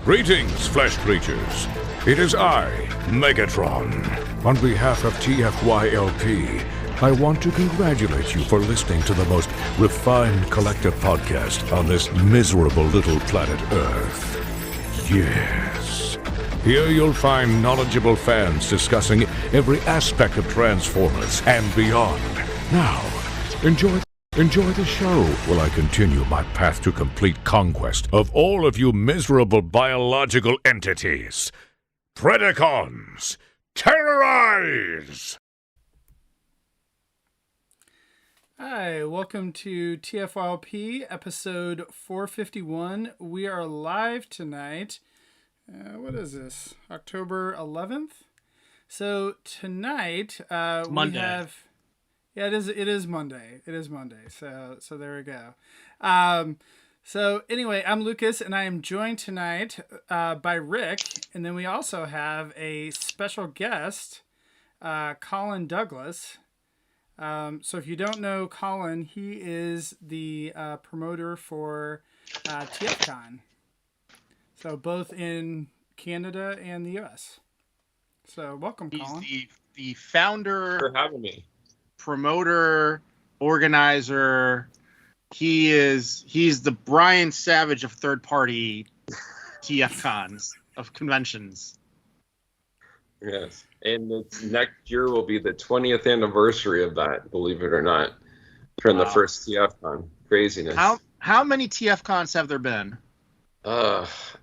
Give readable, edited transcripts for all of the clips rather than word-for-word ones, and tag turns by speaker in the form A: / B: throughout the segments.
A: Greetings, flesh creatures. It is I, Megatron. On behalf of TFYLP, I want to congratulate you for listening to the most refined collective podcast on this miserable little planet Earth. Yes. Here you'll find knowledgeable fans discussing every aspect of Transformers and beyond. Now, enjoy the show while I continue my path to complete conquest of all of you miserable biological entities. Predacons, terrorize!
B: Hi, welcome to TFYLP episode 451. We are live tonight. What is this? October 11th? So tonight
C: Monday.
B: we have... Yeah, it is Monday. It is Monday. So there we go. So anyway, I'm Lucas, and I am joined tonight by Rick, and then we also have a special guest, Colin Douglas. So if you don't know Colin, he is the promoter for TFCon. So both in Canada and the US. So welcome, Colin.
C: He's the founder,
D: for having me.
C: Promoter, organizer. He's the Brian Savage of third-party TFCons, of conventions.
D: Yes, and next year will be the 20th anniversary of that, believe it or not, from the first TFCon. Craziness.
C: How many TFCons have there been?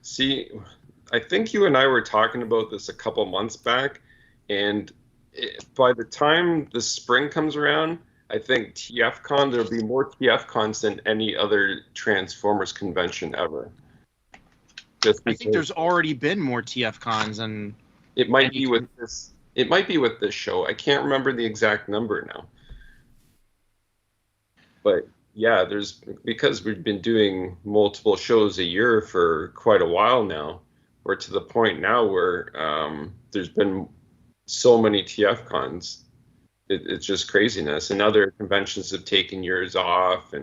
D: See, I think you and I were talking about this a couple months back, and by the time the spring comes around, I think TFCon, there'll be more TFCons than any other Transformers convention ever.
C: I think there's already been more TFCons, and
D: it might be with this. It might be with this show. I can't remember the exact number now. But yeah, because we've been doing multiple shows a year for quite a while now. We're to the point now where there's been so many TFCons. It's just craziness. And other conventions have taken years off.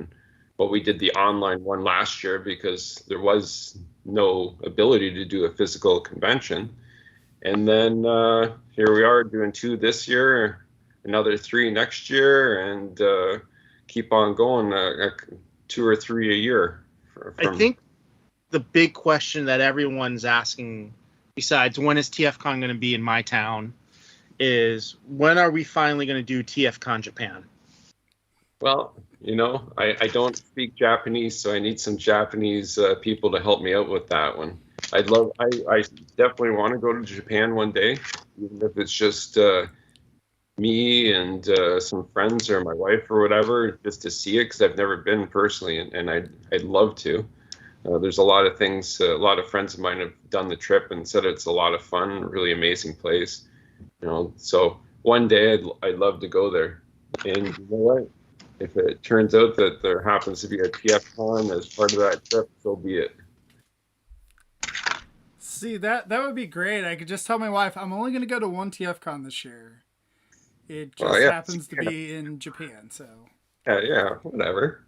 D: But we did the online one last year because there was no ability to do a physical convention. And then here we are doing 2 this year, another 3 next year, and keep on going, 2 or 3 a year.
C: I think the big question that everyone's asking, besides when is TFCon going to be in my town, is when are we finally going to do TFCon Japan?
D: Well, I don't speak Japanese, so I need some Japanese people to help me out with that one. I definitely want to go to Japan one day, even if it's just me and some friends or my wife or whatever, just to see it, because I've never been personally, and I'd love to. There's a lot of things, a lot of friends of mine have done the trip and said it's a lot of fun, really amazing place. So one day I'd love to go there. And you know what? If it turns out that there happens to be a TFCon as part of that trip, so be it.
B: See, that would be great. I could just tell my wife I'm only going to go to one TFCon this year. It just happens to be in Japan, so.
D: Yeah, whatever.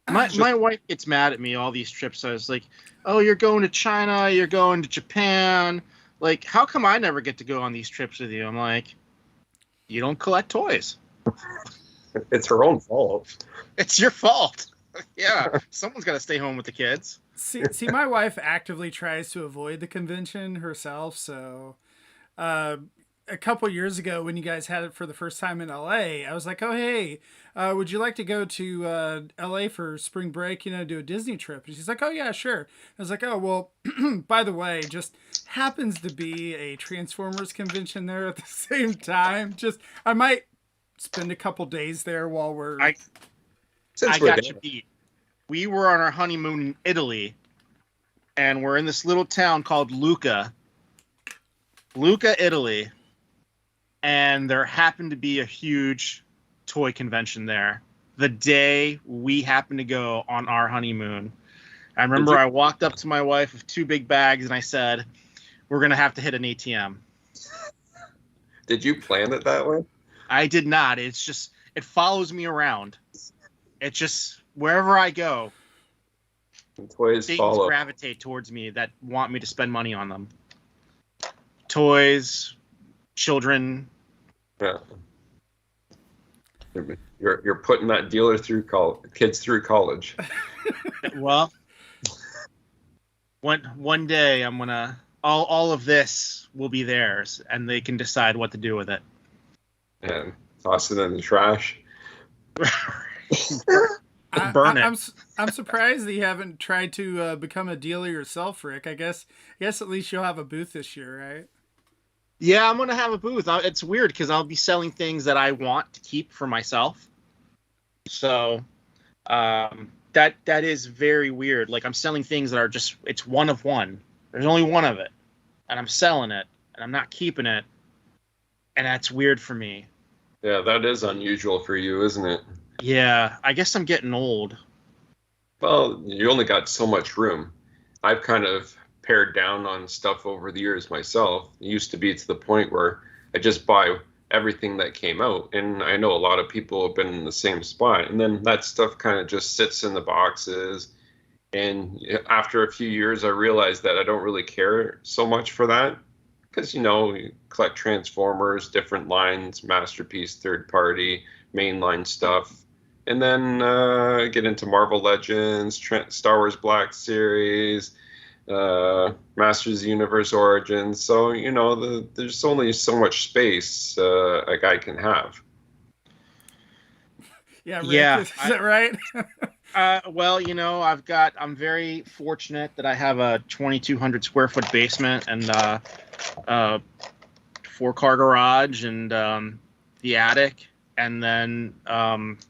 C: My wife gets mad at me all these trips. I was like, oh, you're going to China, you're going to Japan. Like, how come I never get to go on these trips with you? I'm like, you don't collect toys.
D: It's her own fault.
C: It's your fault. Yeah, someone's got to stay home with the kids.
B: See, my wife actively tries to avoid the convention herself. So, a couple years ago, when you guys had it for the first time in LA, I was like, "Oh, hey, would you like to go to LA for spring break? Do a Disney trip?" And she's like, "Oh, yeah, sure." I was like, "Oh, well, by the way, just happens to be a Transformers convention there at the same time. I might spend a couple days there while we're."
C: I got you beat. We were on our honeymoon in Italy, and we're in this little town called Lucca, Italy, and there happened to be a huge toy convention there the day we happened to go on our honeymoon. I remember I walked up to my wife with 2 big bags, and I said, we're going to have to hit an ATM.
D: Did you plan it that way?
C: I did not. It's just, it follows me around. It just, wherever I go,
D: Toys
C: things
D: follow.
C: gravitate towards me that want me to spend money on them. Toys, children.
D: Yeah. You're putting that dealer through kids through college.
C: Well, one day I'm gonna all of this will be theirs, and they can decide what to do with it.
D: And toss it in the trash.
C: Burn it.
B: I'm surprised that you haven't tried to become a dealer yourself, Rick. I guess at least you'll have a booth this year, right?
C: Yeah, I'm gonna have a booth. It's weird because I'll be selling things that I want to keep for myself. So, that is very weird. Like, I'm selling things that are just, it's one of one. There's only one of it, and I'm selling it, and I'm not keeping it, and that's weird for me.
D: Yeah, that is unusual for you, isn't it?
C: Yeah, I guess I'm getting old.
D: Well, you only got so much room. I've kind of pared down on stuff over the years myself. It used to be to the point where I just buy everything that came out, and I know a lot of people have been in the same spot, and then that stuff kind of just sits in the boxes. And after a few years, I realized that I don't really care so much for that, because you collect Transformers, different lines, Masterpiece, third party, mainline stuff, and then get into Marvel Legends, Star Wars Black Series, Masters of the Universe Origins. So there's only so much space a guy can have.
B: Yeah, Rick, is that right?
C: Well, I'm very fortunate that I have a 2,200 square foot basement and 4-car garage and the attic, and then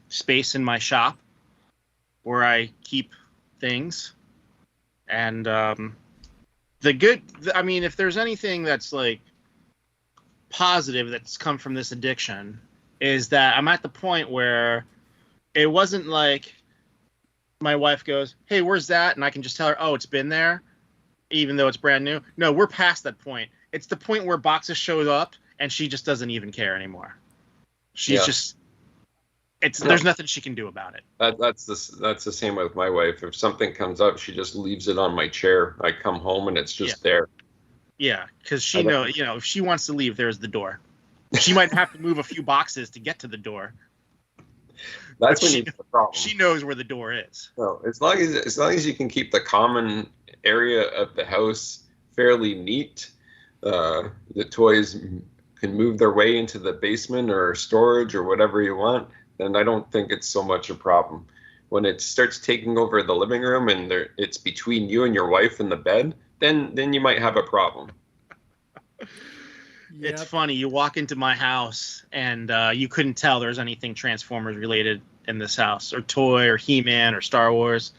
C: space in my shop where I keep things. And if there's anything that's like positive that's come from this addiction, is that I'm at the point where it wasn't like my wife goes, "Hey, where's that?" And I can just tell her, "Oh, it's been there," even though it's brand new. No, we're past that point. It's the point where boxes show up and she just doesn't even care anymore. She's just, there's nothing she can do about it.
D: That's the same with my wife. If something comes up, she just leaves it on my chair. I come home and it's just there.
C: Yeah, because she knows, if she wants to leave, there's the door. She might have to move a few boxes to get to the door.
D: That's when you have the problem.
C: She knows where the door is.
D: No, as long as you can keep the common area of the house fairly neat, the toys can move their way into the basement or storage or whatever you want, then I don't think it's so much a problem. When it starts taking over the living room and it's between you and your wife in the bed, then you might have a problem.
B: Yep.
C: It's funny. You walk into my house and you couldn't tell there's anything Transformers related in this house, or toy, or He-Man, or Star Wars,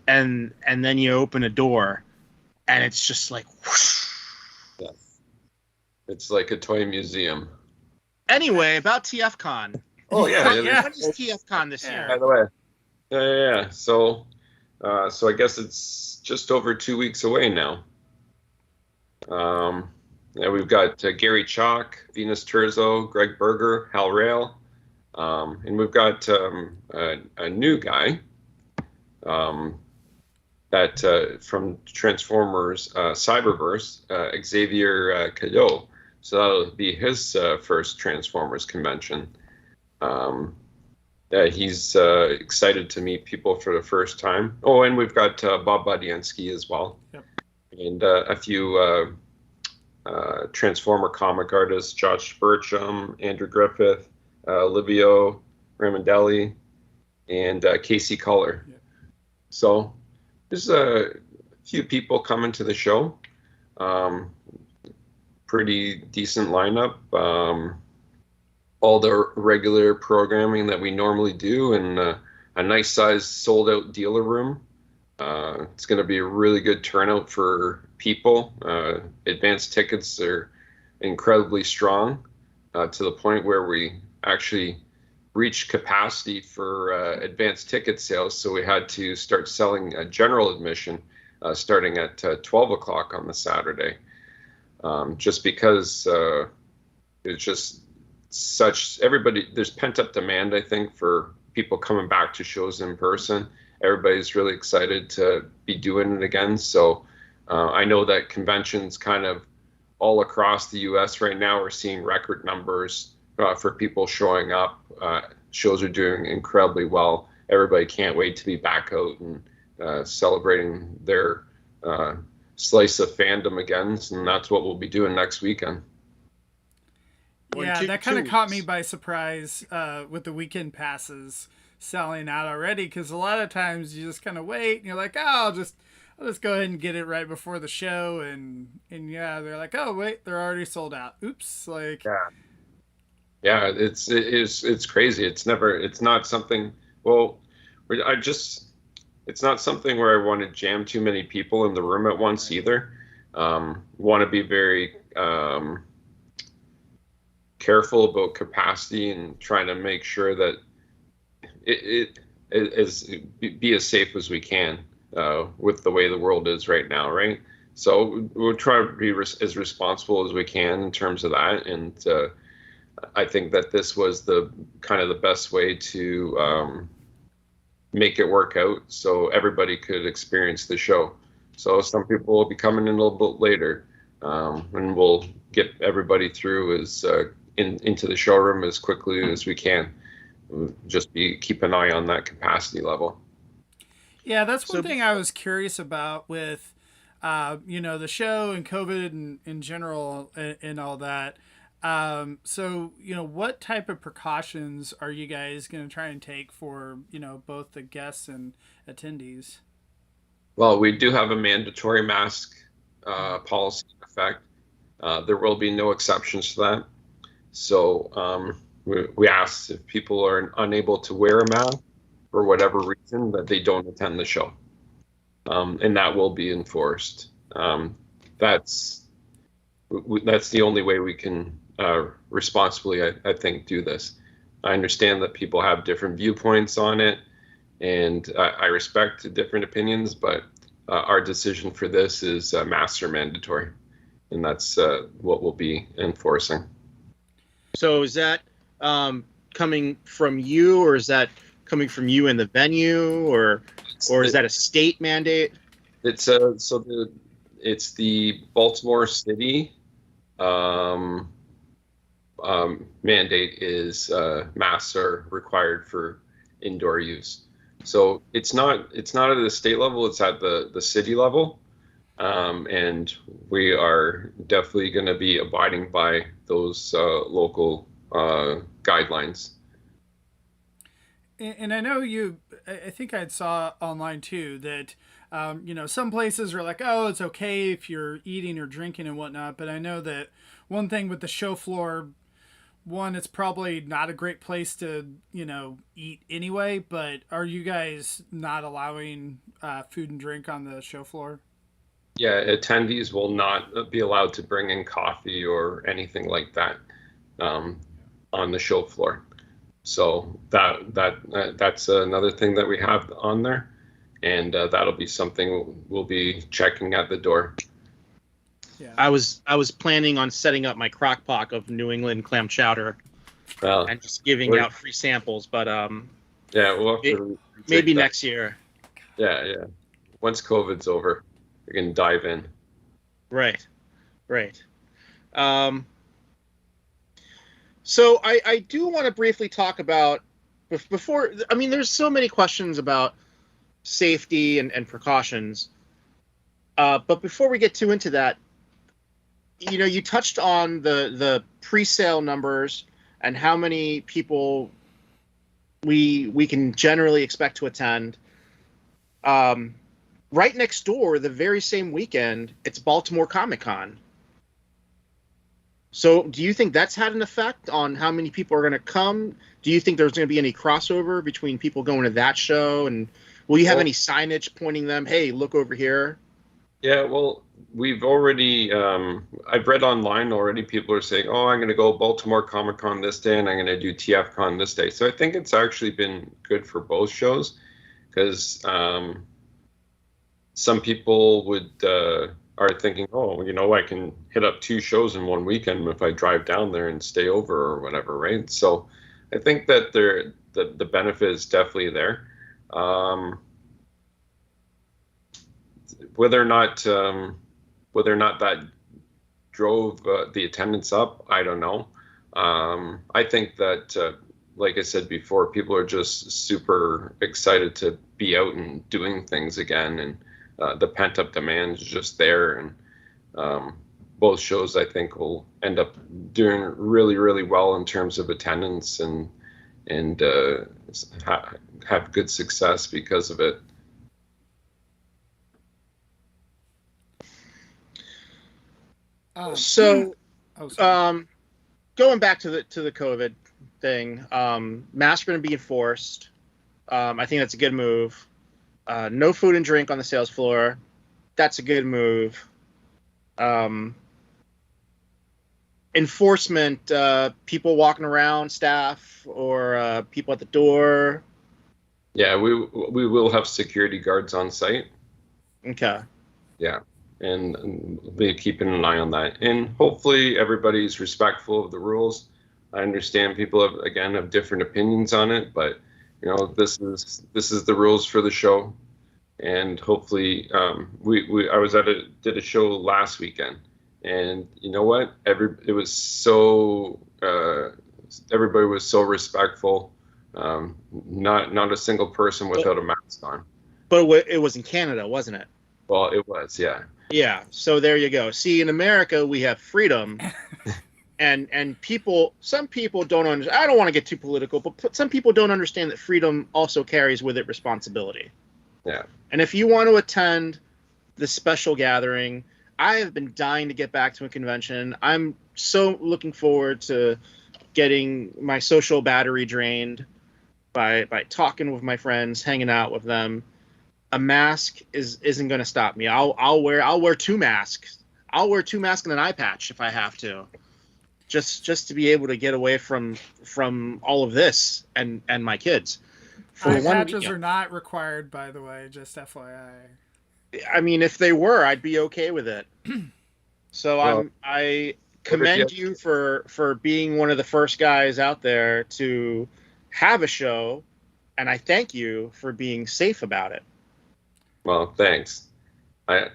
C: and then you open a door, and it's just like whoosh.
D: Yeah. It's like a toy museum.
C: Anyway, about TFCon.
D: Oh yeah.
C: What is TFCon this year?
D: By the way. Yeah. So I guess it's just over 2 weeks away now. We've got Gary Chalk, Venus Terzo, Greg Berger, Hal Rail, and we've got a new guy that from Transformers Cyberverse, Xavier Cadeau. So that'll be his first Transformers convention. He's excited to meet people for the first time. Oh, and we've got Bob Budiansky as well. Yep. And a few Transformer comic artists, Josh Burcham, Andrew Griffith, Livio Ramondelli, and Casey Culler. Yeah. So there's a few people coming to the show. Pretty decent lineup. All the regular programming that we normally do, and a nice size sold out dealer room. It's going to be a really good turnout for people. Advanced tickets are incredibly strong, to the point where we actually reached capacity for advanced ticket sales. So we had to start selling general admission starting at 12 o'clock on the Saturday, just because it's just there's pent up demand, I think, for people coming back to shows in person. everybody's really excited to be doing it again. So I know that conventions kind of all across the U.S. right now are seeing record numbers for people showing up. Shows are doing incredibly well. Everybody can't wait to be back out and celebrating their slice of fandom again, and that's what we'll be doing next weekend.
B: Yeah, that kind of caught me by surprise with the weekend passes selling out already, because a lot of times you just kind of wait and you're like, oh, I'll just go ahead and get it right before the show, and yeah, they're like, oh wait, they're already sold out. Oops, like
D: yeah, it's crazy. It's not something. Well, it's not something where I want to jam too many people in the room at once either. Want to be very careful about capacity and trying to make sure that it is be as safe as we can with the way the world is right now, right? So we'll try to be as responsible as we can in terms of that, and I think that this was the kind of the best way to make it work out so everybody could experience the show. So some people will be coming in a little bit later, and we'll get everybody through into the showroom as quickly as we can. Just keep an eye on that capacity level.
B: Yeah, that's one thing I was curious about with, the show and COVID and in general and all that. So, what type of precautions are you guys going to try and take for, both the guests and attendees?
D: Well, we do have a mandatory mask policy in effect. There will be no exceptions to that. So we ask if people are unable to wear a mask for whatever reason that they don't attend the show. And that will be enforced. That's the only way we can responsibly, I think, do this. I understand that people have different viewpoints on it, and I respect different opinions, but our decision for this is masks are mandatory, and that's what we'll be enforcing.
C: So is that coming from you, or is that coming from you in the venue, or is that a state mandate?
D: It's it's the Baltimore City mandate is masks are required for indoor use. So it's not at the state level, it's at the city level. And we are definitely going to be abiding by those local guidelines.
B: And I know I think I saw online too that, some places are like, oh, it's okay if you're eating or drinking and whatnot. But I know that one thing with the show floor, one, it's probably not a great place to, eat anyway. But are you guys not allowing food and drink on the show floor?
D: Yeah, attendees will not be allowed to bring in coffee or anything like that on the show floor. So that's another thing that we have on there, and that'll be something we'll be checking at the door.
C: Yeah. I was planning on setting up my crock pot of New England clam chowder and just giving out free samples, but
D: yeah, we'll have to
C: maybe next year.
D: Yeah. Once COVID's over, we can dive in.
C: Right. So I do want to briefly talk about before. I mean, there's so many questions about safety and precautions. But before we get too into that, you touched on the pre-sale numbers and how many people we can generally expect to attend. Right next door, the very same weekend, it's Baltimore ComicCon. So do you think that's had an effect on how many people are going to come? Do you think there's going to be any crossover between people going to that show? And will you have any signage pointing them, hey, look over here?
D: Yeah, well, we've already, I've read online already, people are saying, oh, I'm going to go Baltimore ComicCon this day and I'm going to do TFCon this day. So I think it's actually been good for both shows because some people are thinking, oh, I can hit up 2 shows in one weekend if I drive down there and stay over or whatever, right? So I think that the benefit is definitely there. whether or not that drove the attendance up, I don't know. I think that, like I said before, people are just super excited to be out and doing things again, and the pent-up demand is just there. And both shows, I think, will end up doing really, really well in terms of attendance and have good success because of it.
C: Going back to the COVID thing, masks are going to be enforced. I think that's a good move. No food and drink on the sales floor. That's a good move. Enforcement, people walking around, staff, or people at the door.
D: Yeah, we will have security guards on site.
C: Okay.
D: Yeah, and be keeping an eye on that. And hopefully everybody's respectful of the rules. I understand people have different opinions on it, but this is the rules for the show. And hopefully, I did a show last weekend, and you know what? Everybody was so respectful. Not a single person without a mask on.
C: But it was in Canada, wasn't it?
D: Well, it was, yeah.
C: Yeah. So there you go. See, in America, we have freedom, and some people don't understand. I don't want to get too political, but some people don't understand that freedom also carries with it responsibility.
D: Yeah.
C: And if you want to attend this special gathering, I have been dying to get back to a convention. I'm so looking forward to getting my social battery drained by talking with my friends, hanging out with them. A mask isn't going to stop me. I'll wear 2 masks. I'll wear 2 masks and an eye patch if I have to, just to be able to get away from all of this and my kids.
B: Eye patches are not required, by the way, just FYI.
C: I mean, if they were, I'd be okay with it. So I commend you for being one of the first guys out there to have a show, and I thank you for being safe about it.
D: Well, thanks. I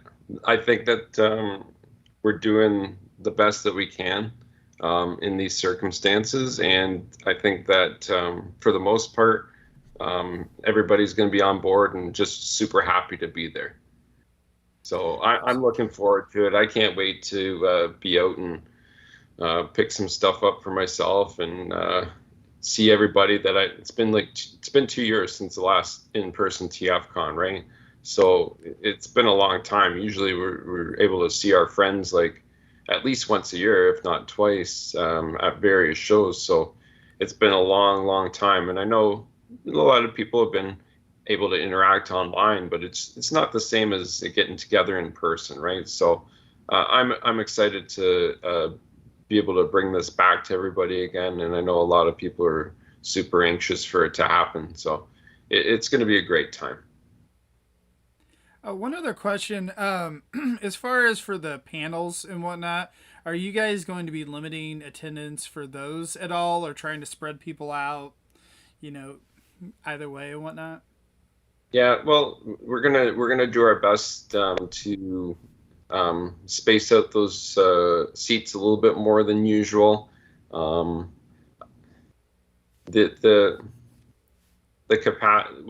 D: think that we're doing the best that we can in these circumstances, and I think that for the most part, everybody's going to be on board and just super happy to be there. So I'm looking forward to it. I can't wait to be out and pick some stuff up for myself and see everybody that it's been 2 years since the last in-person TFCon, right? So it's been a long time. Usually we're able to see our friends like at least once a year, if not twice, at various shows. So it's been a long time. And I know a lot of people have been able to interact online, but it's not the same as getting together in person, right? So I'm excited to be able to bring this back to everybody again. And I know a lot of people are super anxious for it to happen. So it's going to be a great time.
B: One other question, as far as for the panels and whatnot, are you guys going to be limiting attendance for those at all, or trying to spread people out, either way and whatnot?
D: Yeah, well, we're gonna do our best to space out those seats a little bit more than usual. The capacity,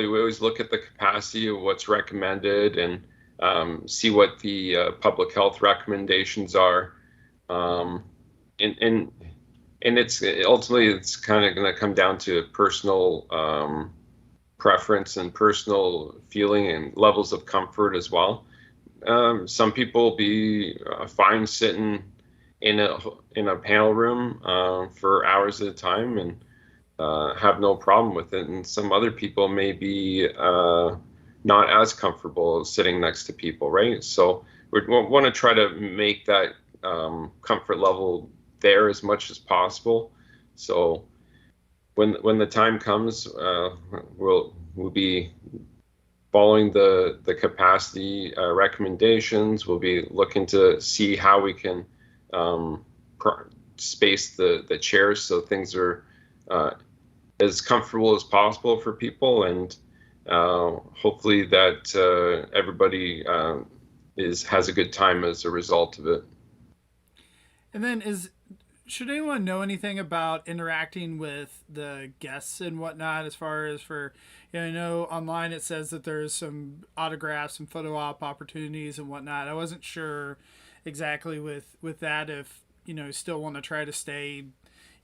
D: we always look at the capacity of what's recommended and see what the public health recommendations are, and it's ultimately it's kind of going to come down to personal preference and personal feeling and levels of comfort as well. Some people will be fine sitting in a panel room for hours at a time and have no problem with it, and some other people may be not as comfortable sitting next to people, right? So we want to try to make that comfort level there as much as possible. So when the time comes, we'll be following the capacity recommendations. We'll be looking to see how we can space the chairs so things are as comfortable as possible for people, and hopefully that everybody has a good time as a result of it.
B: And then should anyone know anything about interacting with the guests and whatnot as far as for, I know online it says that there's some autographs and photo op opportunities and whatnot. I wasn't sure exactly with that if, still want to try to stay,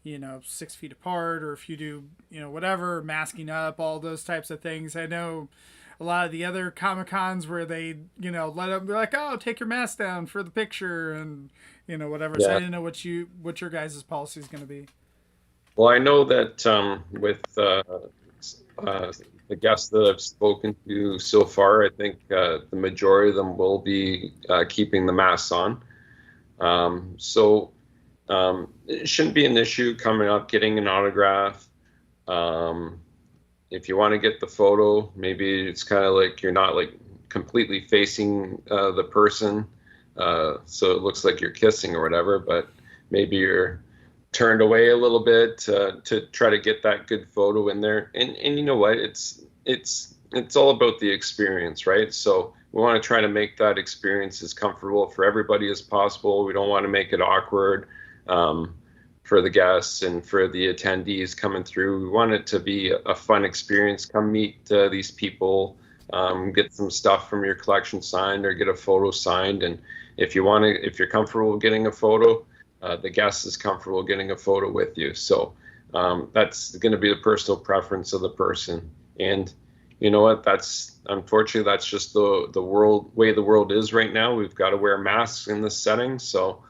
B: 6 feet apart, or if you do, whatever, masking up, all those types of things. I know a lot of the other Comic Cons where they, let them be like, oh, take your mask down for the picture and, whatever.
D: Yeah.
B: So I didn't know what your guys' policy is going to be.
D: Well, I know that with the guests that I've spoken to so far, I think the majority of them will be keeping the masks on. So it shouldn't be an issue coming up, getting an autograph. If you want to get the photo, maybe it's kind of like you're not like completely facing the person, so it looks like you're kissing or whatever, but maybe you're turned away a little bit to try to get that good photo in there. And you know what? It's all about the experience, right? So we want to try to make that experience as comfortable for everybody as possible. We don't want to make it awkward for the guests and for the attendees coming through. We want it to be a fun experience. Come meet these people, get some stuff from your collection signed or get a photo signed. And if you're comfortable getting a photo, the guest is comfortable getting a photo with you. So that's going to be the personal preference of the person. And you know what? Unfortunately, that's just the way the world is right now. We've got to wear masks in this setting. So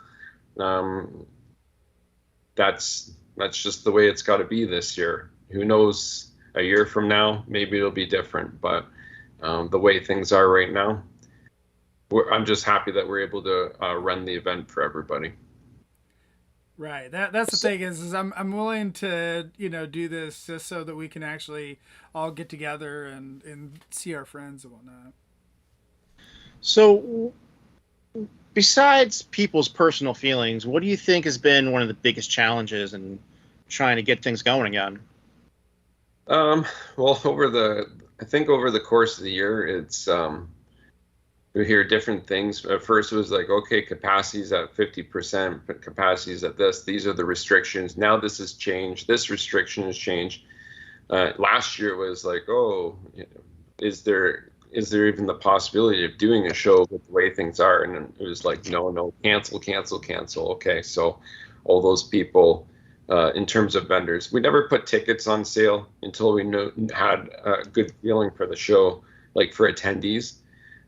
D: that's just the way it's got to be this year. Who knows? A year from now, maybe it'll be different. But the way things are right now, I'm just happy that we're able to run the event for everybody.
B: Right. That's the thing is I'm willing to, do this just so that we can actually all get together and see our friends and whatnot.
C: So besides people's personal feelings, what do you think has been one of the biggest challenges in trying to get things going again?
D: Well, I think over the course of the year, it's we hear different things. At first, it was like, okay, capacity's at 50%, but capacity's at this. These are the restrictions. Now this has changed. This restriction has changed. Last year was like, oh, is there even the possibility of doing a show with the way things are? And it was like, no, cancel. Okay, so all those people, in terms of vendors, we never put tickets on sale until we had a good feeling for the show, like for attendees.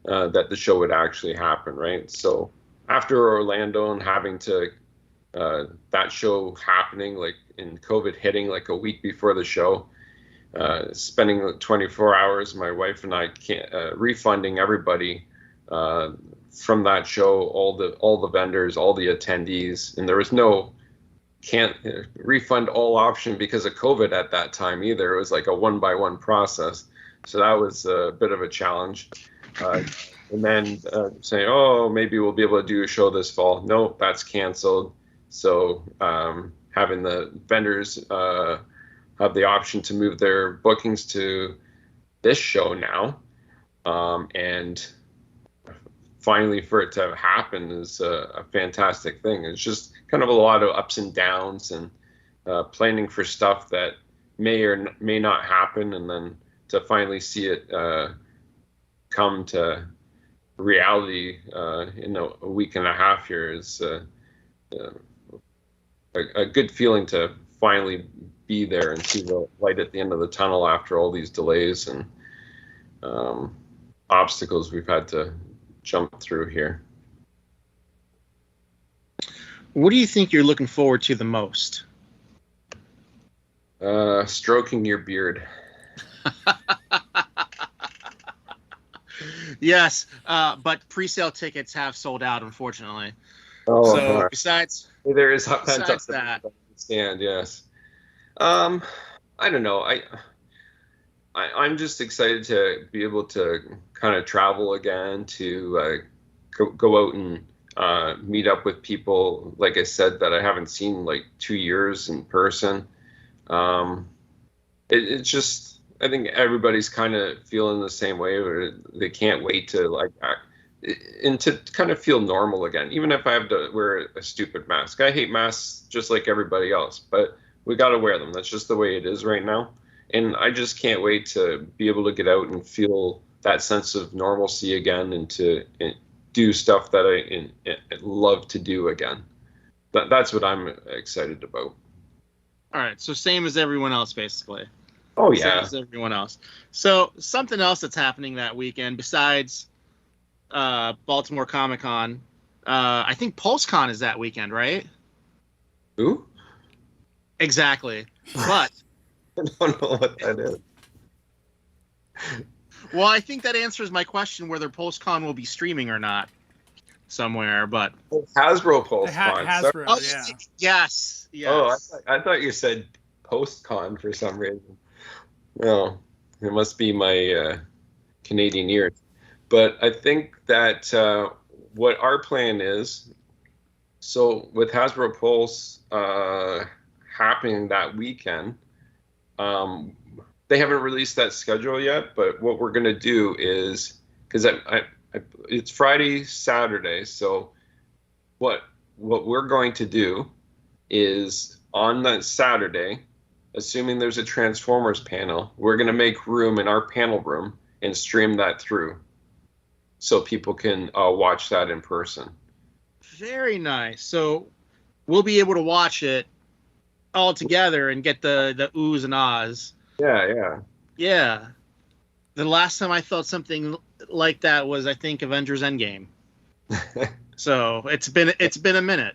D: That the show would actually happen, right? So after Orlando and having to that show happening, like in COVID hitting like a week before the show, spending 24 hours, my wife and I refunding everybody from that show, all the vendors, all the attendees, and there was no can't refund all option because of COVID at that time either. It was like a one-by-one process, so that was a bit of a challenge. And then saying, oh, maybe we'll be able to do a show this fall. No, that's canceled. So having the vendors have the option to move their bookings to this show now. And finally for it to happen is a fantastic thing. It's just kind of a lot of ups and downs and planning for stuff that may or may not happen. And then to finally see it come to reality in a week and a half here is a good feeling to finally be there and see the light at the end of the tunnel after all these delays and obstacles we've had to jump through here.
C: What do you think you're looking forward to the most?
D: Stroking your beard.
C: Yes, but pre-sale tickets have sold out, unfortunately.
D: Oh,
C: so
D: God.
C: besides
D: there is pent up
C: that,
D: stand. Yes. I don't know. I'm just excited to be able to kind of travel again, to go out and meet up with people, like I said, that I haven't seen like 2 years in person. It's just I think everybody's kind of feeling the same way, where they can't wait to like and to kind of feel normal again. Even if I have to wear a stupid mask, I hate masks just like everybody else, but we got to wear them. That's just the way it is right now. And I just can't wait to be able to get out and feel that sense of normalcy again, and to do stuff that I love to do again. That's what I'm excited about.
C: All right, so same as everyone else, basically.
D: Oh
C: Same
D: yeah.
C: as everyone else. So something else that's happening that weekend besides Baltimore ComicCon, I think PulseCon is that weekend, right?
D: Who?
C: Exactly. But
D: I don't know what that is.
C: well, I think that answers my question whether PulseCon will be streaming or not somewhere. But
D: Hasbro PulseCon.
B: Hasbro,
C: oh,
B: yeah.
C: yes.
D: Oh, I thought you said PostCon for some reason. No, it must be my Canadian ears. But I think that what our plan is, so with Hasbro Pulse happening that weekend, they haven't released that schedule yet, but what we're going to do is, because it's Friday, Saturday, so what we're going to do is on that Saturday, assuming there's a Transformers panel, we're going to make room in our panel room and stream that through so people can watch that in person.
C: Very nice. So we'll be able to watch it all together and get the oohs and ahs.
D: Yeah.
C: Yeah. The last time I felt something like that was, I think, Avengers Endgame. So it's been a minute.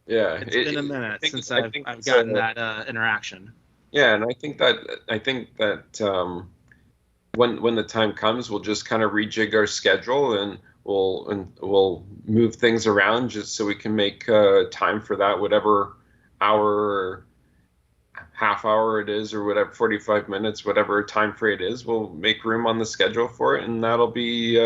D: Yeah,
C: It's been a minute since I've gotten that interaction.
D: Yeah, and I think that when the time comes, we'll just kind of rejig our schedule, and we'll move things around just so we can make time for that, whatever hour, half hour it is, or whatever, 45 minutes, whatever time frame it is. We'll make room on the schedule for it, and that'll be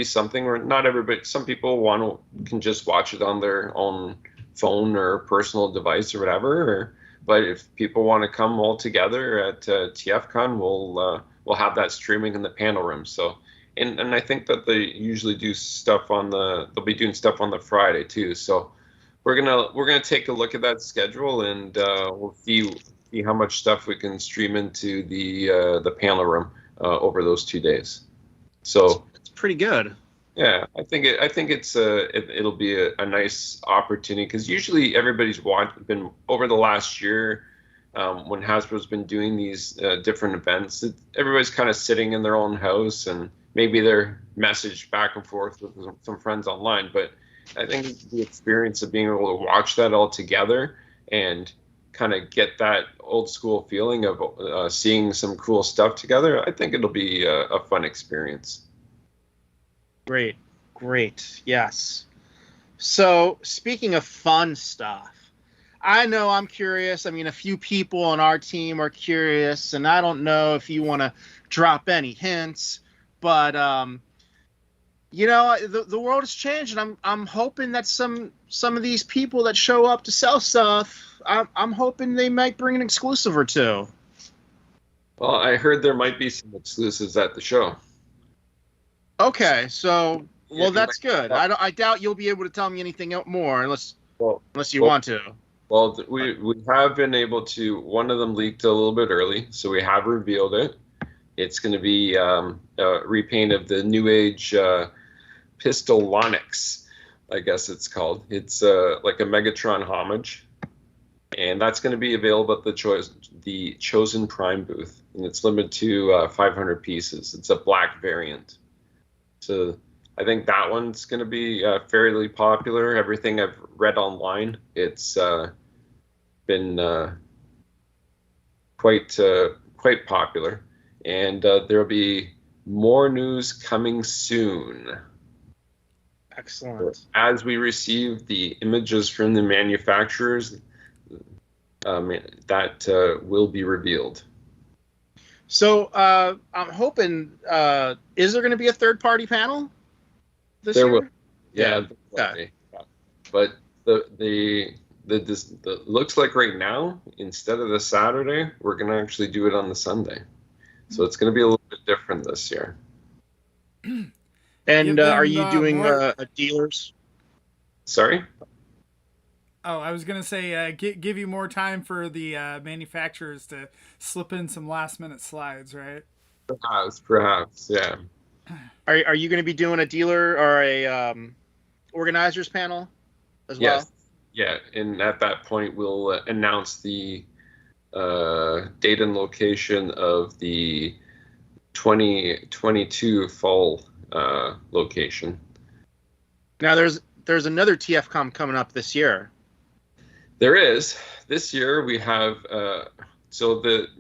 D: something where not everybody, some people can just watch it on their own phone or personal device or whatever. But if people want to come all together at TFCon, we'll have that streaming in the panel room. So, and I think that they usually do stuff they'll be doing stuff on the Friday too. So we're gonna take a look at that schedule, and we'll see how much stuff we can stream into the panel room over those 2 days. So
C: it's pretty good.
D: Yeah, I think it'll be a nice opportunity, because usually everybody's been over the last year when Hasbro's been doing these different events. Everybody's kind of sitting in their own house, and maybe they're messaged back and forth with some friends online. But I think the experience of being able to watch that all together and kind of get that old school feeling of seeing some cool stuff together, I think it'll be a fun experience.
C: Great. Yes. So speaking of fun stuff, I know I'm curious. I mean, a few people on our team are curious, and I don't know if you want to drop any hints, but the world has changed, and I'm hoping that some of these people that show up to sell stuff, I'm hoping they might bring an exclusive or two.
D: Well, I heard there might be some exclusives at the show.
C: Okay, so that's good. I doubt you'll be able to tell me anything more unless you want to.
D: Well, we have been able to. One of them leaked a little bit early, so we have revealed it. It's going to be a repaint of the New Age Pistolonix, I guess it's called. It's like a Megatron homage, and that's going to be available at the Chosen Prime booth, and it's limited to 500 pieces. It's a black variant. So I think that one's going to be fairly popular. Everything I've read online, it's been quite popular, and there'll be more news coming soon.
C: Excellent.
D: As we receive the images from the manufacturers, that will be revealed.
C: So I'm hoping, is there going to be a third-party panel this year?
D: Will. Yeah.
C: Okay.
D: But the looks like right now, instead of the Saturday, we're going to actually do it on the Sunday. So it's going to be a little bit different this year.
C: And are
B: them,
C: you doing
B: more-
C: a dealers?
D: Sorry?
B: Oh, I was gonna say, give you more time for the manufacturers to slip in some last minute slides, right?
D: Perhaps, yeah.
C: Are you going to be doing a dealer or a organizers panel as well?
D: Yes. Yeah, and at that point, we'll announce the date and location of the 2022 fall location.
C: Now there's another TFCon coming up this year.
D: There is. This year we have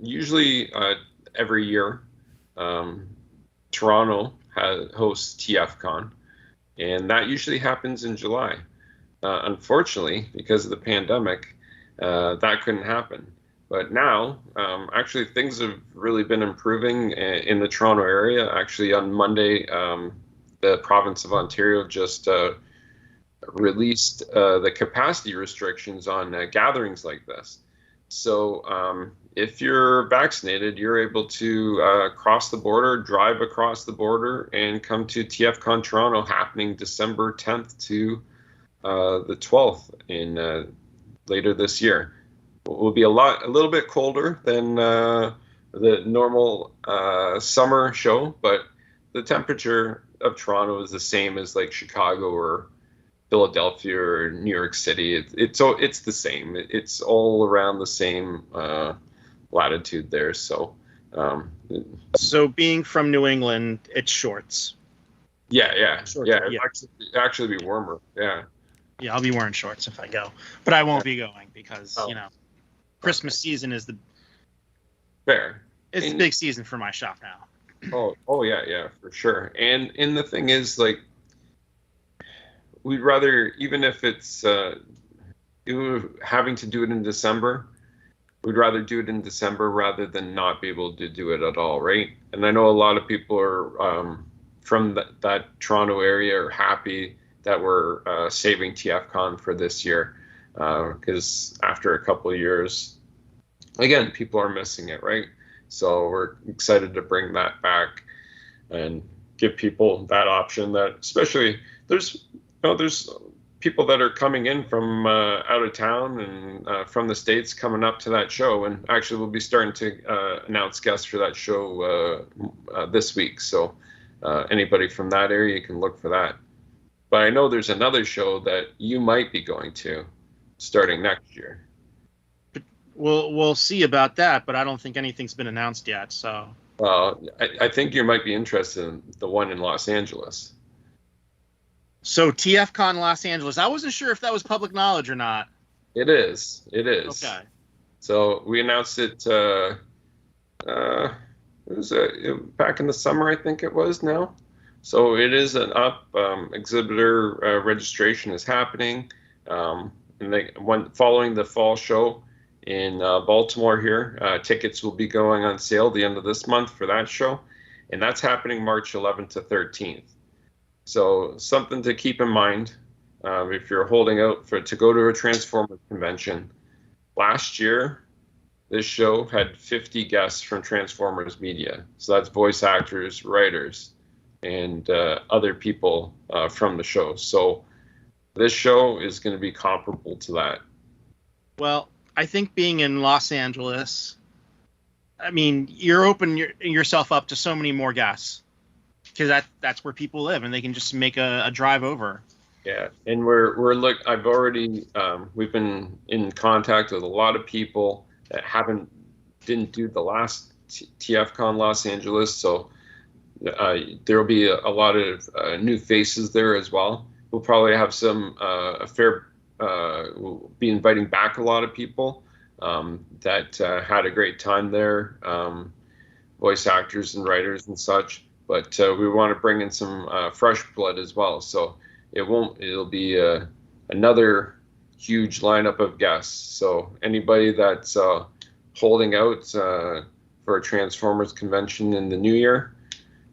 D: usually every year Toronto hosts TFCon, and that usually happens in July. Unfortunately, because of the pandemic, that couldn't happen. But now, actually, things have really been improving in the Toronto area. Actually, on Monday, the province of Ontario just released the capacity restrictions on gatherings like this. So if you're vaccinated, you're able to cross the border, drive across the border, and come to TFCon Toronto, happening December 10th to the 12th in later this year. It will be a little bit colder than the normal summer show, but the temperature of Toronto is the same as like Chicago or Philadelphia or New York City. It's the same. It's all around the same latitude there. So
C: being from New England, it's shorts.
D: Yeah.
C: Shorts,
D: Yeah.
C: yeah.
D: It'll actually be warmer. Yeah.
C: Yeah, I'll be wearing shorts if I go, but I won't be going because Christmas season is the
D: fair.
C: It's the big season for my shop now.
D: Oh yeah, for sure. And the thing is, like, we'd rather, even if it's having to do it in December, we'd rather do it in December rather than not be able to do it at all, right? And I know a lot of people are from that Toronto area are happy that we're saving TFCon for this year, because after a couple of years, again, people are missing it, right? So we're excited to bring that back and give people that option. That especially there's people that are coming in from out of town and from the States coming up to that show, and actually we'll be starting to announce guests for that show this week. So anybody from that area, you can look for that. But I know there's another show that you might be going to starting next year.
C: We'll see about that, but I don't think anything's been announced yet. So
D: I think you might be interested in the one in Los Angeles.
C: So TFCon Los Angeles, I wasn't sure if that was public knowledge or not.
D: It is.
C: Okay.
D: So we announced it. It was back in the summer, I think it was now. So it is an up. Exhibitor registration is happening, and following the fall show in Baltimore here, tickets will be going on sale the end of this month for that show, and that's happening March 11th to 13th. So something to keep in mind if you're holding out to go to a Transformers convention. Last year, this show had 50 guests from Transformers Media. So that's voice actors, writers, and other people from the show. So this show is going to be comparable to that.
C: Well, I think being in Los Angeles, I mean, you're opening yourself up to so many more guests, because that's where people live, and they can just make a drive over.
D: Yeah, and we've been in contact with a lot of people that didn't do the last TFCon Los Angeles, so there will be a lot of new faces there as well. We'll probably have we'll be inviting back a lot of people that had a great time there, voice actors and writers and such. But we want to bring in some fresh blood as well. So it'll be another huge lineup of guests. So anybody that's holding out for a Transformers convention in the new year,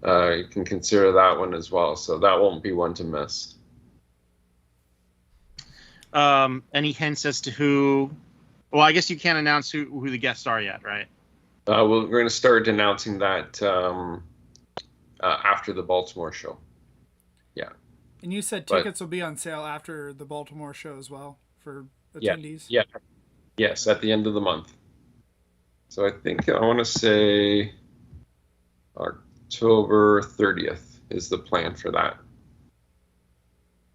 D: you can consider that one as well. So that won't be one to miss.
C: Any hints as to who? Well, I guess you can't announce who the guests are yet, right?
D: We're going to start announcing that after the Baltimore show. Yeah.
B: And you said tickets will be on sale after the Baltimore show as well for attendees?
D: Yeah. Yes, at the end of the month. So I think I want to say October 30th is the plan for that.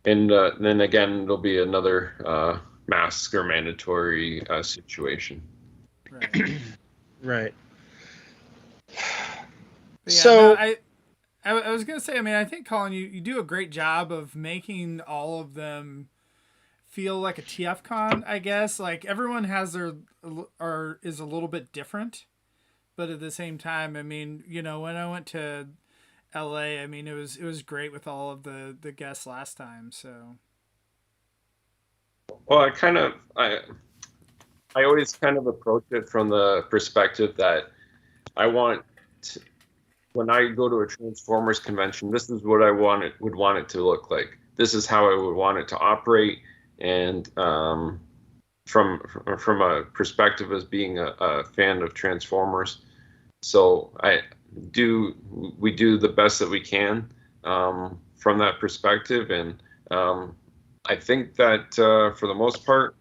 D: And then again, there'll be another mask or mandatory situation.
B: Right.
C: Right.
B: Yeah,
C: So
B: no, I was gonna say, I mean, I think Colin, you do a great job of making all of them feel like a TFCon, I guess. Like everyone has their or is a little bit different, but at the same time, I mean, you know, when I went to LA, I mean, it was great with all of the guests last time. So
D: Well, I always kind of approach it from the perspective that I want when I go to a Transformers convention, this is what I would want it to look like. This is how I would want it to operate, and from a perspective as being a fan of Transformers, so we do the best that we can from that perspective, and I think that for the most part,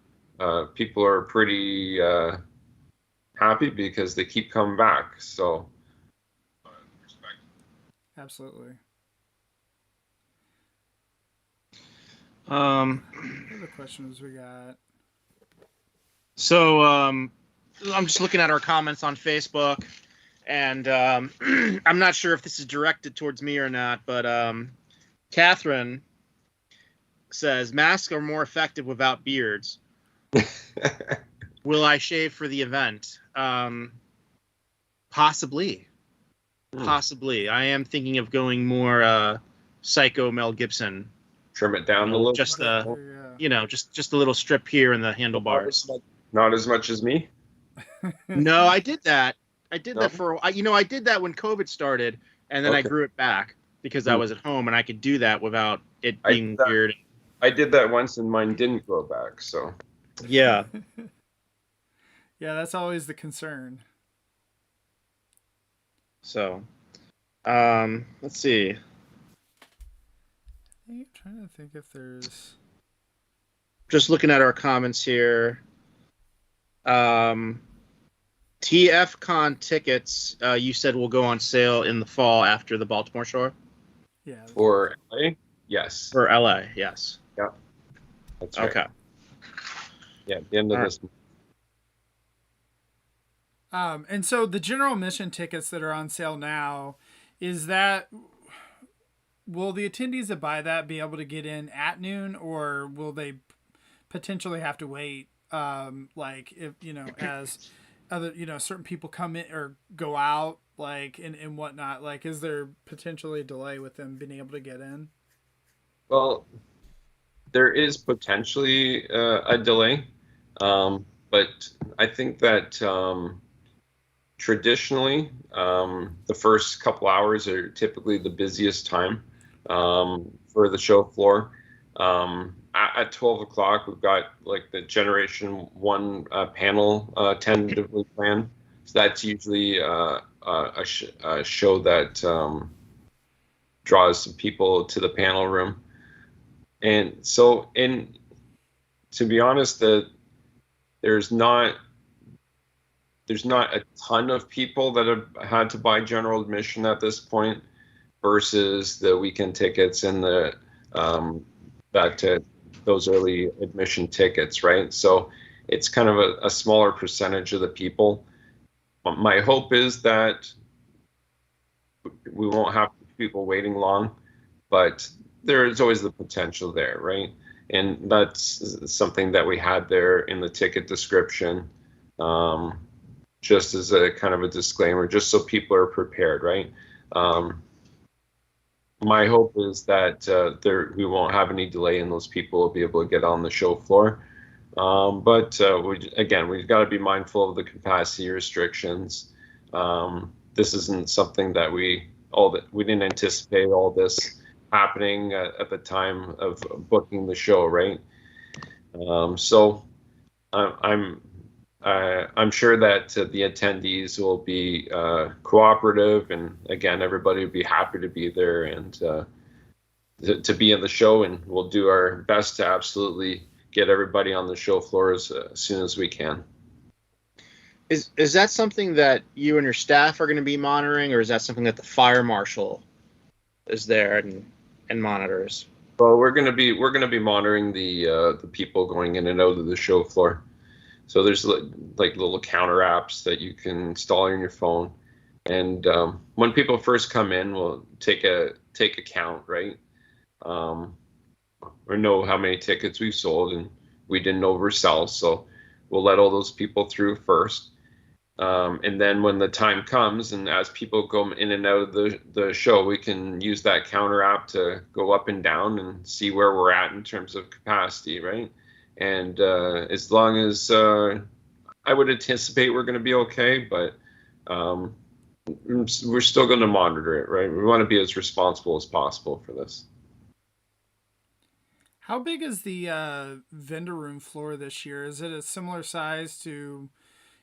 D: people are pretty happy because they keep coming back. So.
B: absolutely.
C: what
B: other questions we got?
C: So I'm just looking at our comments on Facebook, and I'm not sure if this is directed towards me or not, but Catherine says masks are more effective without beards. Will I shave for the event? Possibly. Possibly. I am thinking of going more psycho Mel Gibson.
D: Trim it down a little.
C: Just
B: Yeah.
C: just a little strip here in the handlebars.
D: Not as much as me.
C: No, I did that. I did that I did that when COVID started, and then I grew it back because I was at home and I could do that without it being weird.
D: I did that once and mine didn't grow back. So.
C: Yeah.
B: Yeah, that's always the concern.
C: So, let's see.
B: I'm trying to think if there's.
C: Just looking at our comments here. TFCon tickets, you said will go on sale in the fall after the Baltimore show?
B: Yeah.
D: For LA? Yes.
C: For LA, yes.
D: Yeah. That's right.
C: Okay.
D: Yeah, at the end of this.
B: And so the general admission tickets that are on sale now, will the attendees that buy that be able to get in at noon, or will they potentially have to wait? Like if, as other, certain people come in or go out, like, and whatnot, like, is there potentially a delay with them being able to get in?
D: Well, there is potentially a delay, but I think that traditionally, the first couple hours are typically the busiest time for the show floor. At 12 o'clock, we've got like the Generation 1 panel tentatively planned. So that's usually a show that draws some people to the panel room. And so, to be honest, there's not a ton of people that have had to buy general admission at this point versus the weekend tickets and those early admission tickets, right? So it's kind of a smaller percentage of the people. My hope is that we won't have people waiting long, but there is always the potential there, right? And that's something that we had there in the ticket description, just as a kind of a disclaimer, just so people are prepared, right? My hope is that we won't have any delay and those people will be able to get on the show floor. But we've got to be mindful of the capacity restrictions. This isn't something that we didn't anticipate all this happening at the time of booking the show, right? So I'm I'm sure that the attendees will be cooperative, and again, everybody will be happy to be there and to be in the show, and we'll do our best to absolutely get everybody on the show floor as soon as we can.
C: Is that something that you and your staff are going to be monitoring, or is that something that the fire marshal is there and monitors?
D: Well, we're gonna be monitoring the people going in and out of the show floor. So there's like little counter apps that you can install on your phone, and when people first come in, we'll take a count, right? Or know how many tickets we've sold, and we didn't oversell, so we'll let all those people through first. And then when the time comes, and as people go in and out of the show, we can use that counter app to go up and down and see where we're at in terms of capacity, right? And as long as I would anticipate we're going to be okay, but we're still going to monitor it, right? We want to be as responsible as possible for this.
B: How big is the vendor room floor this year? Is it a similar size to,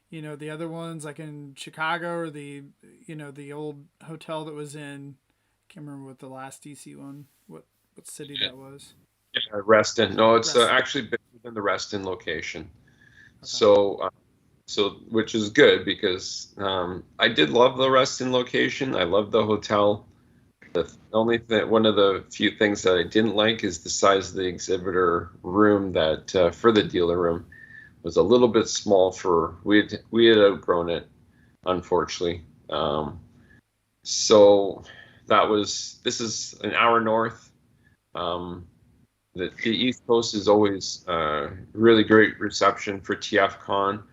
B: the other ones like in Chicago, or the old hotel that was in, I can't remember what the last DC one, what city that was?
D: Yeah, Reston. No, it's
B: Reston.
D: actually bigger than the Reston location.
B: Okay.
D: So which is good because I did love the Reston location. I love the hotel. The only thing, one of the few things that I didn't like is the size of the exhibitor room that for the dealer room was a little bit small we had outgrown it, unfortunately. So this is an hour north. The East Coast is always really great reception for TFCon.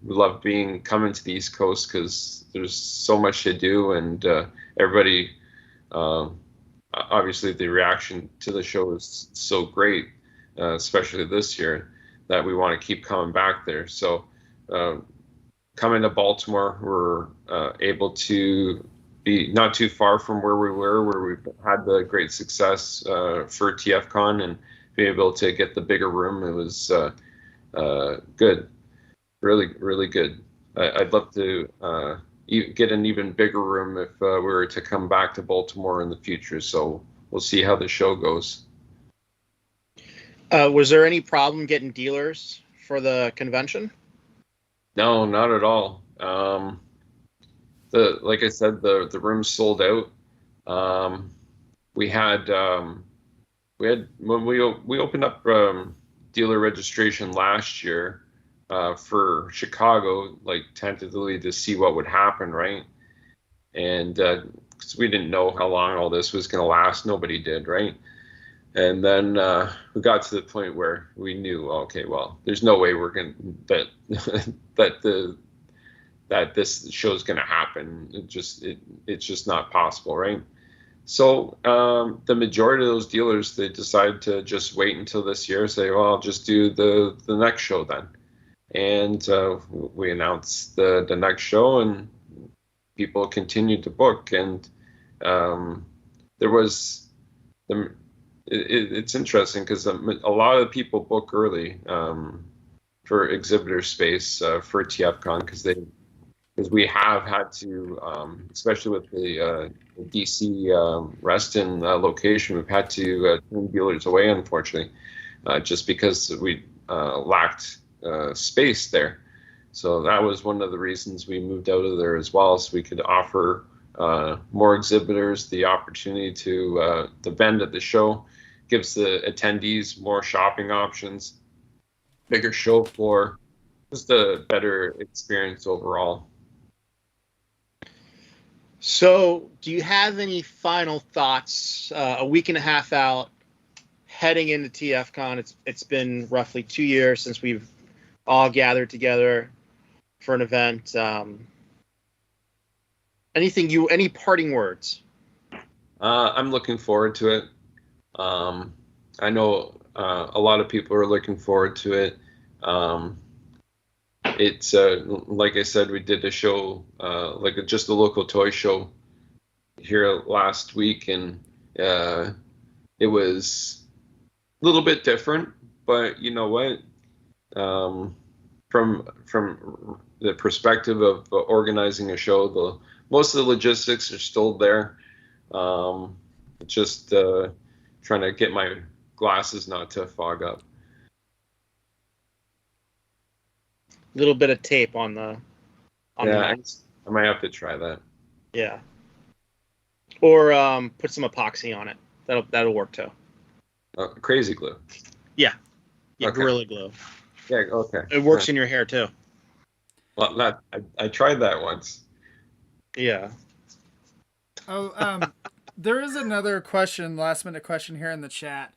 D: We love coming to the East Coast because there's so much to do, and everybody, obviously the reaction to the show is so great, especially this year, that we want to keep coming back there. So coming to Baltimore, we're able to be not too far from where we've had the great success for TFCon, and be able to get the bigger room. It was good, really, really good. I'd love to get an even bigger room if we were to come back to Baltimore in the future. So we'll see how the show goes.
C: Was there any problem getting dealers for the convention?
D: No, not at all. Like I said, the room sold out. We had when we opened up dealer registration last year for Chicago, like tentatively to see what would happen, right? And because we didn't know how long all this was going to last, nobody did, right? And then we got to the point where we knew, okay, well, there's no way we're going that this show is going to happen. It's just not possible, right? So the majority of those dealers, they decided to just wait until this year, say, well, I'll just do the next show then. And we announced the next show, and people continued to book. And there was it's interesting because a lot of people book early for exhibitor space for TFCon because we have had to, especially with the DC Reston location, we've had to turn dealers away, unfortunately, just because we lacked space there. So that was one of the reasons we moved out of there as well, so we could offer more exhibitors the opportunity to vend at the show. Gives the attendees more shopping options, bigger show floor, just a better experience overall.
C: So, do you have any final thoughts? A week and a half out, heading into TFCon. It's been roughly 2 years since we've all gathered together for an event. Any parting words?
D: I'm looking forward to it. I know a lot of people are looking forward to it. It's like I said, we did a show, just a local toy show here last week, and it was a little bit different, but you know what? from the perspective of organizing a show, most of the logistics are still there. Just trying to get my glasses not to fog up.
C: Little bit of tape on the lens.
D: I might have to try that.
C: Yeah. Or put some epoxy on it. That'll work too.
D: Crazy glue.
C: Yeah. Yeah,
D: Okay.
C: Gorilla Glue.
D: Yeah, okay.
C: It works in your hair too.
D: Well, I tried that once.
C: Yeah.
B: Oh, there is another question, last minute question here in the chat.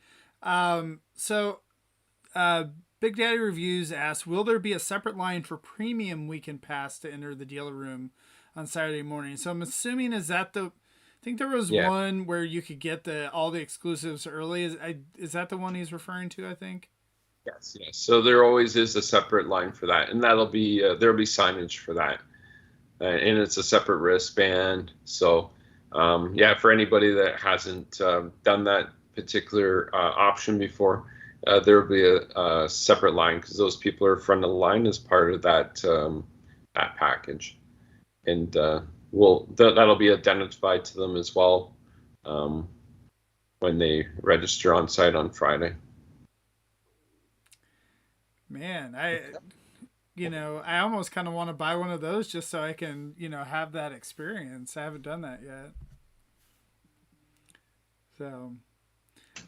B: Big Daddy Reviews asks, will there be a separate line for premium weekend pass to enter the dealer room on Saturday morning? So I'm assuming, is that I think there was one where you could get all the exclusives early. Is that the one he's referring to, I think?
D: Yes. So there always is a separate line for that, and there'll be signage for that, and it's a separate wristband. So, for anybody that hasn't done that particular option before, there will be a separate line because those people are front of the line as part of that package, and that'll be identified to them as well when they register on site on Friday.
B: Man, I almost kind of want to buy one of those just so I can, have that experience. I haven't done that yet. So,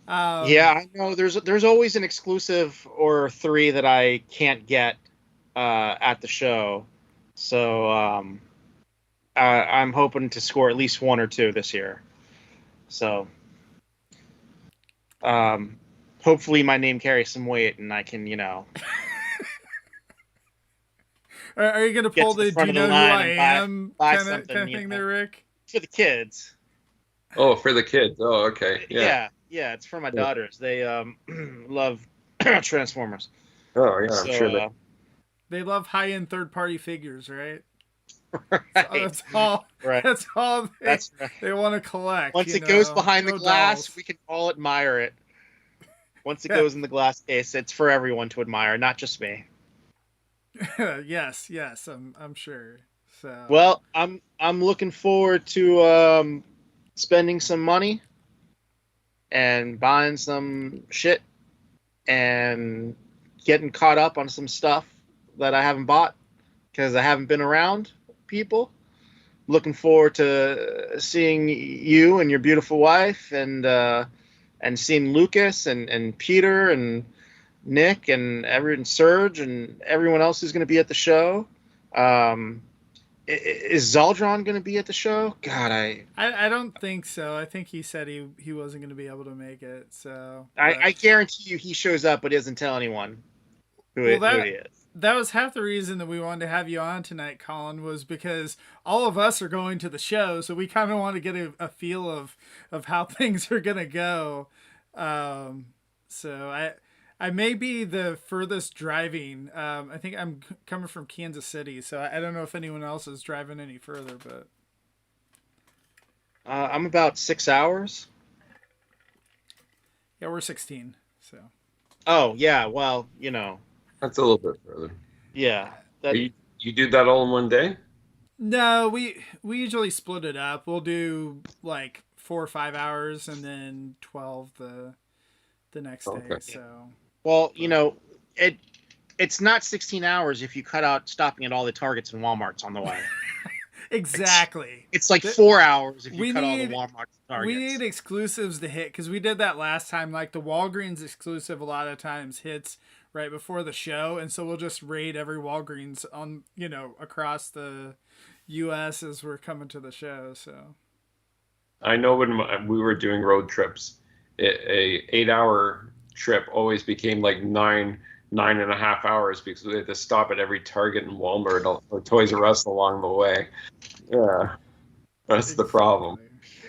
C: I know there's always an exclusive or three that I can't get at the show. So, I'm hoping to score at least one or two this year. So, hopefully my name carries some weight and I can,
B: Are you going to pull the do you know who I am kind of thing there, Rick?
C: For the kids.
D: Oh, for the kids. Oh, okay.
C: Yeah, it's for my daughters. They love Transformers.
D: Oh, yeah, I'm sure
B: they love high-end third-party figures, right?
C: Right.
B: That's all.
C: Right.
B: That's all
C: That's right.
B: they want to collect.
C: Once it goes behind the glass, we can all admire it. Once it goes in the glass case, it's for everyone to admire, not just me.
B: yes, I'm sure. So
C: well, I'm looking forward to spending some money and buying some shit and getting caught up on some stuff that I haven't bought because I haven't been around people. Looking forward to seeing you and your beautiful wife and seeing Lucas and Peter and Nick and Serge and everyone else who's going to be at the show. Is Zaldron going to be at the show? God,
B: I don't think so. I think he said he wasn't going to be able to make it. So
C: I guarantee you he shows up but doesn't tell anyone who he is.
B: That was half the reason that we wanted to have you on tonight, Colin, was because all of us are going to the show, so we kind of want to get a feel of how things are going to go. So I may be the furthest driving. I think I'm coming from Kansas City, so I don't know if anyone else is driving any further, but
C: I'm about 6 hours.
B: Yeah, we're 16. So.
C: Oh yeah, well,
D: that's a little bit further.
C: Yeah.
D: You do that all in one day?
B: No, we usually split it up. We'll do like 4 or 5 hours and then 12 the next day. So.
C: Well, it's not 16 hours if you cut out stopping at all the Targets and Walmarts on the way.
B: Exactly.
C: It's like 4 hours if you cut all the Walmarts and Targets.
B: We need exclusives to hit because we did that last time. Like the Walgreens exclusive a lot of times hits right before the show, and so we'll just raid every Walgreens on across the U.S. as we're coming to the show. So
D: I know when we were doing road trips, a 8-hour trip always became like 9.5 hours because we had to stop at every Target and Walmart or Toys R Us along the way. Yeah, that's the problem.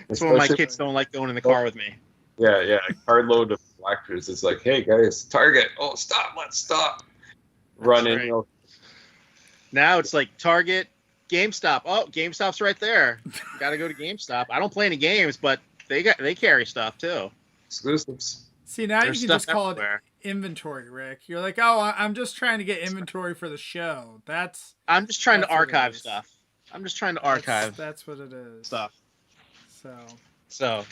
C: That's why my kids don't like going in the car with me.
D: Yeah, a carload of collectors is like, hey guys, Target, oh stop, let's stop. Run in.
C: Right. Now it's like Target, GameStop. Oh, GameStop's right there. Got to go to GameStop. I don't play any games, but they carry stuff too.
D: Exclusives.
B: See, now
C: There's
B: you can just call
C: everywhere.
B: inventory, Rick. You're like, oh, I'm just trying to get inventory for the show.
C: I'm just trying to
B: That's what it
C: archive
B: is.
C: stuff. I'm just trying to archive
B: That's what it is.
C: stuff.
B: So.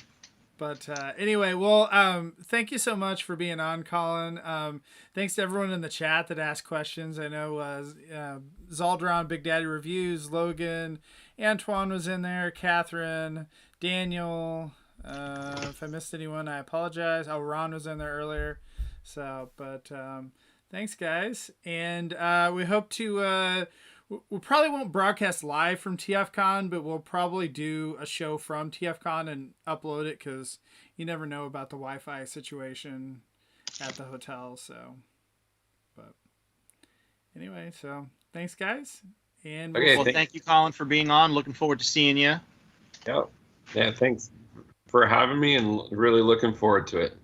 B: But anyway, well, thank you so much for being on, Colin. Thanks to everyone in the chat that asked questions. I know Zaldron, Big Daddy Reviews, Logan, Antoine was in there, Catherine, Daniel. If I missed anyone, I apologize. Oh, Ron was in there earlier. So, but thanks, guys. And we hope to... we probably won't broadcast live from TFCon, but we'll probably do a show from TFCon and upload it because you never know about the Wi-Fi situation at the hotel. So, but anyway, so thanks, guys. And
C: well, thank you, Colin, for being on. Looking forward to seeing you.
D: Yeah, thanks for having me, and really looking forward to it.